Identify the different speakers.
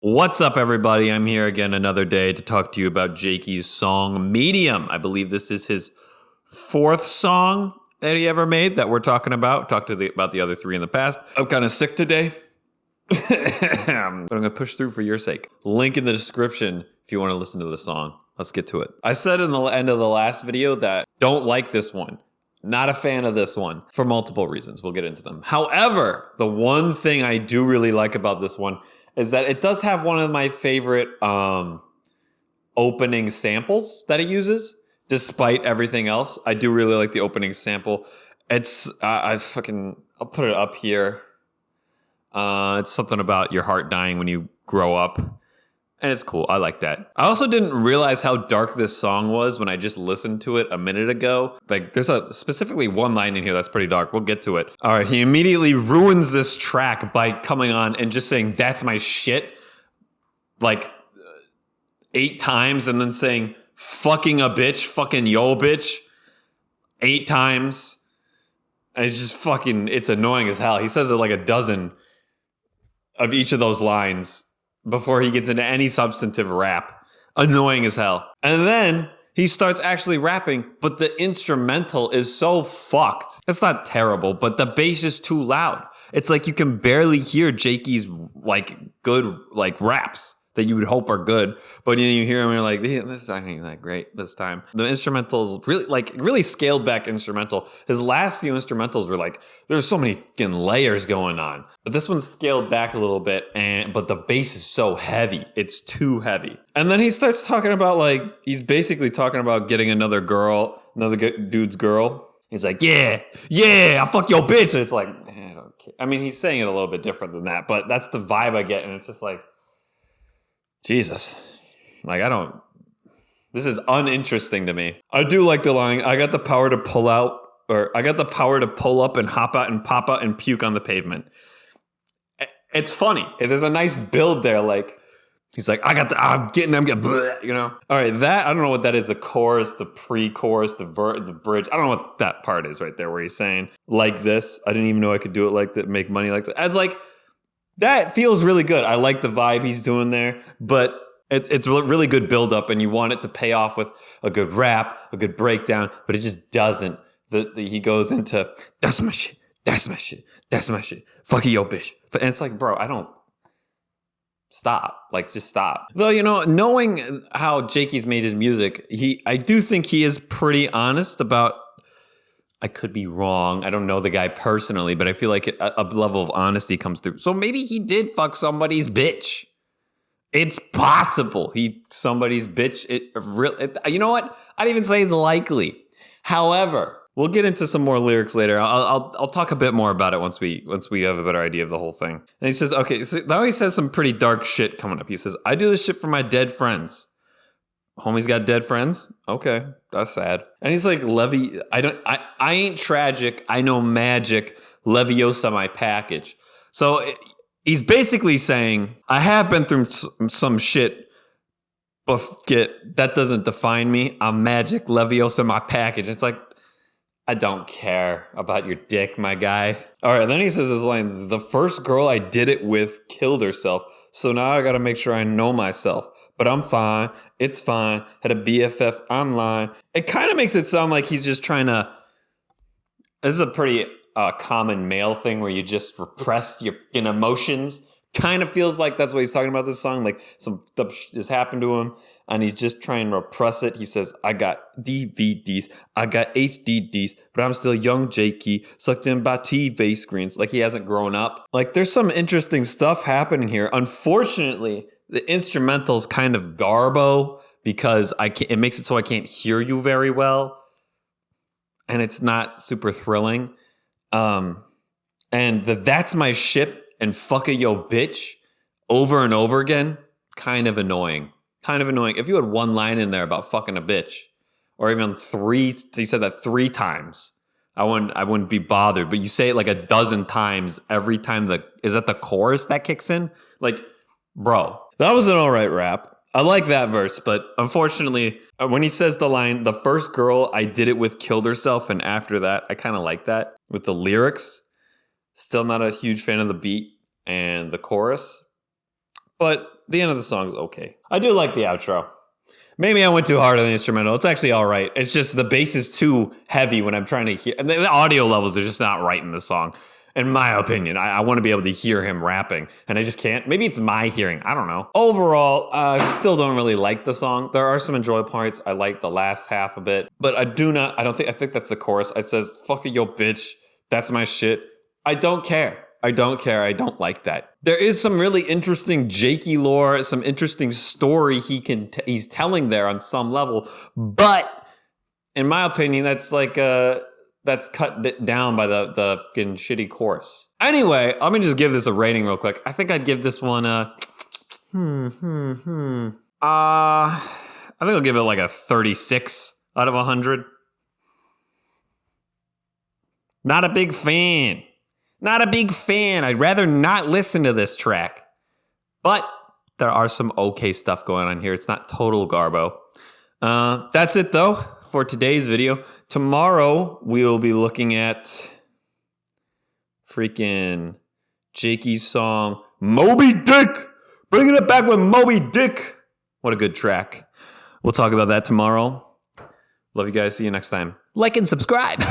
Speaker 1: What's up, everybody? I'm here again another day to talk to you about Jakey's song Medium. I believe this is his fourth song that he ever made that we're talking about. About the other three in the past. I'm kind of sick today, but I'm going to push through for your sake. Link in the description if you want to listen to the song. Let's get to it. I said in the end of the last video that don't like this one. Not a fan of this one for multiple reasons. We'll get into them. However, the one thing I do really like about this one is that it does have one of my favorite opening samples that it uses, despite everything else. I do really like the opening sample. It's I'll put it up here. It's something about your heart dying when you grow up. And it's cool. I like that. I also didn't realize how dark this song was when I just listened to it a minute ago. Like, there's specifically one line in here that's pretty dark. We'll get to it. All right, he immediately ruins this track by coming on and just saying, "That's my shit," like 8 times, and then saying, "Fucking a bitch, fucking yo bitch," 8 times. And it's just it's annoying as hell. He says it like a dozen of each of those lines before he gets into any substantive rap. Annoying as hell. And then he starts actually rapping, but the instrumental is so fucked. It's not terrible, but the bass is too loud. It's like you can barely hear Jakey's good raps that you would hope are good, but then you hear him and you're like, this is not even that great this time. The instrumental is really scaled back instrumental. His last few instrumentals were like, there's so many fucking layers going on. But this one's scaled back a little bit, but the bass is so heavy. It's too heavy. And then he starts talking about he's basically talking about getting another dude's girl. He's like, yeah, I'll fuck your bitch. And it's like, I don't care. I mean, he's saying it a little bit different than that, but that's the vibe I get. And it's just like, Jesus. This is uninteresting to me. I do like the line, I got the power to pull up and hop out and pop out and puke on the pavement. It's funny. There's a nice build there. He's like, I'm getting, bleh, you know? All right, that, I don't know what that is. The chorus, the pre-chorus, the bridge. I don't know what that part is right there where he's saying, like this. I didn't even know I could do it like that, make money like that. It's like, that feels really good. I like the vibe he's doing there, but it's a really good build-up, and you want it to pay off with a good rap, a good breakdown, but it just doesn't. He goes into, that's my shit, that's my shit, that's my shit, fuck yo bitch. And it's like, bro, I don't, stop. Just stop. Though, knowing how Jakey's made his music, I do think he is pretty honest about, I could be wrong. I don't know the guy personally, but I feel like a level of honesty comes through. So maybe he did fuck somebody's bitch. It's possible somebody's bitch. You know what? I'd even say it's likely. However, we'll get into some more lyrics later. I'll talk a bit more about it once we have a better idea of the whole thing. And he says, okay, so now he says some pretty dark shit coming up. He says, I do this shit for my dead friends. Homie's got dead friends? Okay, that's sad. And he's like, I ain't tragic, I know magic, Leviosa my package. So he's basically saying, I have been through some shit, but that doesn't define me. I'm magic, Leviosa my package. It's like, I don't care about your dick, my guy. All right, then he says this line, the first girl I did it with killed herself, so now I gotta make sure I know myself. But I'm fine. It's fine. Had a BFF online. It kind of makes it sound like he's just trying to... This is a pretty common male thing where you just repress your emotions. Kind of feels like that's what he's talking about this song. Like some stuff has happened to him and he's just trying to repress it. He says, I got DVDs. I got HDDs. But I'm still young Jakey. Sucked in by TV screens. Like he hasn't grown up. There's some interesting stuff happening here. Unfortunately, the instrumental's kind of garbo because it makes it so I can't hear you very well. And it's not super thrilling. And that's my shit and fuck a yo bitch over and over again, kind of annoying. If you had one line in there about fucking a bitch, or even 3, you said that 3 times, I wouldn't be bothered. But you say it like a dozen times every time is that the chorus that kicks in? Bro, that was an alright rap. I like that verse, but unfortunately, when he says the line, the first girl I did it with killed herself, and after that, I kind of like that. With the lyrics, still not a huge fan of the beat and the chorus, but the end of the song is okay. I do like the outro. Maybe I went too hard on the instrumental. It's actually all right. It's just the bass is too heavy when I'm trying to hear. And the audio levels are just not right in the song, in my opinion. I want to be able to hear him rapping, and I just can't. Maybe it's my hearing. I don't know. Overall, I still don't really like the song. There are some enjoyable parts. I like the last half a bit, but I think that's the chorus. It says, "Fuck it, yo, bitch. That's my shit." I don't care. I don't care. I don't like that. There is some really interesting Jakey lore, some interesting story he's telling there on some level, but in my opinion, that's cut down by the fucking shitty chorus. Anyway, let me just give this a rating real quick. I think I'd give this one I think I'll give it like a 36 out of 100. Not a big fan. Not a big fan. I'd rather not listen to this track. But there are some okay stuff going on here. It's not total garbo. That's it, though, for today's video. Tomorrow, we'll be looking at freaking Jakey's song, Moby Dick. Bringing it back with Moby Dick. What a good track. We'll talk about that tomorrow. Love you guys. See you next time. Like and subscribe.